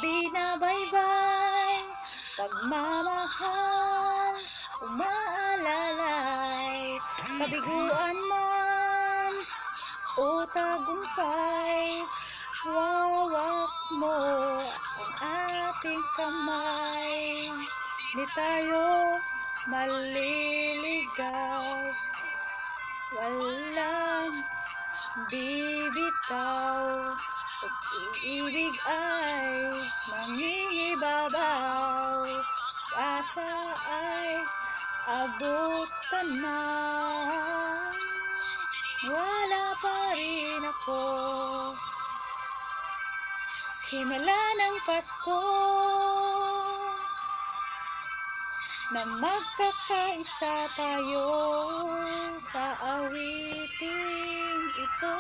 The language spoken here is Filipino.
binabaybay, pagmamahal, umaalalay, kabiguan man o tagumpay, wawak mo ang ating kamay, di tayo maliligaw, walang bibitaw, pag-ibig ay mangingibabaw, asa ay abutan na, wala pa rin ako. Himala ng Pasko na magkakaisa tayo sa awiting ito.